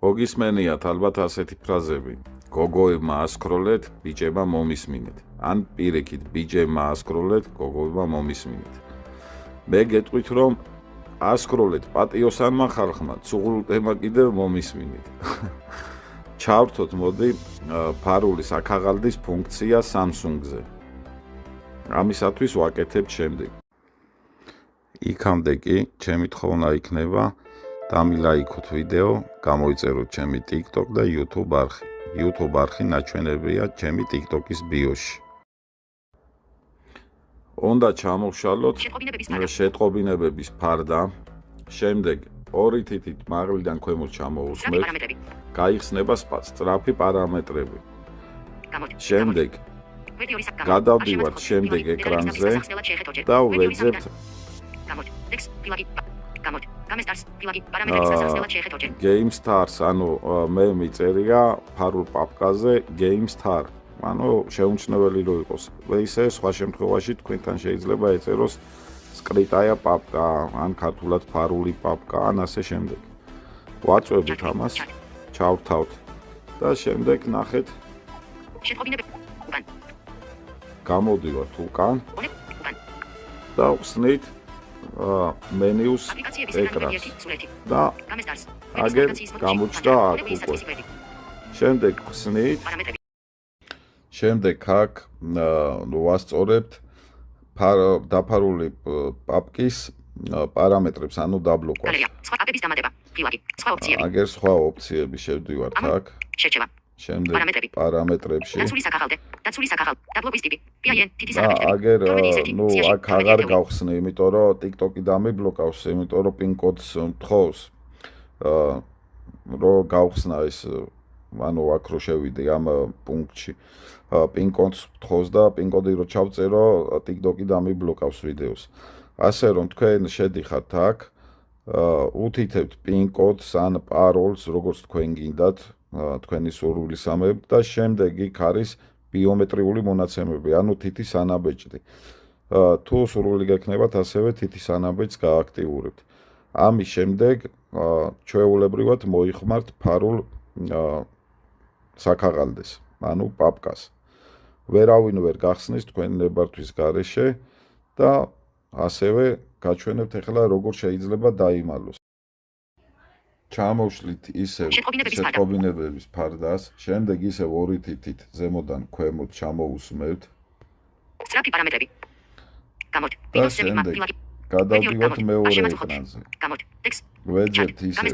მოგისმენიათ ალბათ ასეთი ფრაზები. გოგოებმა ასკროლეთ, ბიჭებმა მომისმინეთ. ან პირიქით, ბიჭებმა ასკროლეთ, გოგოებმა მომისმინეთ. მე გეტყვით, რომ ასკროლეთ პატიოსანმა ხალხმა, ცუღლტემა კიდევ მომისმინეთ. ჩავრთოთ, მოდი, ფარული საქაღალდის ფუნქცია Samsung-ზე. ამისათვის ვაკეთებთ შემდეგ. იქამდე კი, ჩემი თხოვნა იქნება დამილაიქოთ ვიდეო, გამოიწეროთ ჩემი TikTok და YouTube არხი. YouTube არხი ნაჩვენებია ჩემი TikTok-ის ბიოში. უნდა ჩამოვშალოთ შეტყობინებების ფარდა, შემდეგ ორი თითით მაღლიდან ქვემოთ ჩამოვუსმევთ, გაიხსნება სწრაფი პარამეტრები. შემდეგ გადავდივართ შემდეგ ეკრანზე და ვეძებთ Game Stars, ანუ მე მიწერია ფარულ პაპკაზე Game Star. ანუ შეუმჩნეველი რო იყოს. ისე სხვა შემთხვევაში თქვენთან შეიძლება ეწეროს სკრიტაია პაპკა, ან ქართულად ფარული პაპკა, ან ასე შემდეგ. ვაწვევთ ამას, ჩავრთავთ და შემდეგ ნახეთ. გამოდივართ უკან და ვხსნით მენიუს ეკრანს და აგერ გამოჩნდა აქ უკვე. შემდეგ ვხსნით. შემდეგ აქ ვასწორებთ დაფარული პაპკის პარამეტრებს, ანუ დაბლოკვას. აგერ სხვა ოპციები შევდივართ აქ. შემდეგ პარამეტრებში. აგერ აქ აღარ გავხსნე, იმიტომ რომ TikTok-ი დამიბლოკავს, იმიტომ რომ PIN კოდს მთხოვს. რო გავხსნა ეს, ანუ აქ რო შევიდე ამ პუნქტში. PIN კოდს მთხოვს და PIN კოდი რო ჩავწერო, TikTok-ი დამიბლოკავს ვიდეოს. ასე რომ თქვენ შედიხართ აქ, უთითებთ PIN კოდს ან პაროლს, როგორც თქვენ გინდათ, თქვენი სურვილისამებრ და შემდეგ იქ არის ბიომეტრიული მონაცემები, ანუ თითის ანაბეჭდი. თუ სურვილი გექნებათ, ასევე თითის ანაბეჭდს გააქტიურებთ. ამის შემდეგ ჩვეულებრივად მოიხმართ ფარულ საქაღალდეს, ანუ პაპკას. ვერავინ ვერ გახსნის თქვენ ნებართვის გარეშე და ასევე გაჩვენებთ ახლა როგორ შეიძლება დაიმალოს. ჩამოვშლით ისევ შეტყობინებების ფარდას, შემდეგ ისევ ორი თითით ზემოდან ქვემოთ ჩამოусმევთ. სწრაფი პარამეტრები. და შემდეგ გადავდივართ მეორე ეკრანზე. ვეძებთ ისევ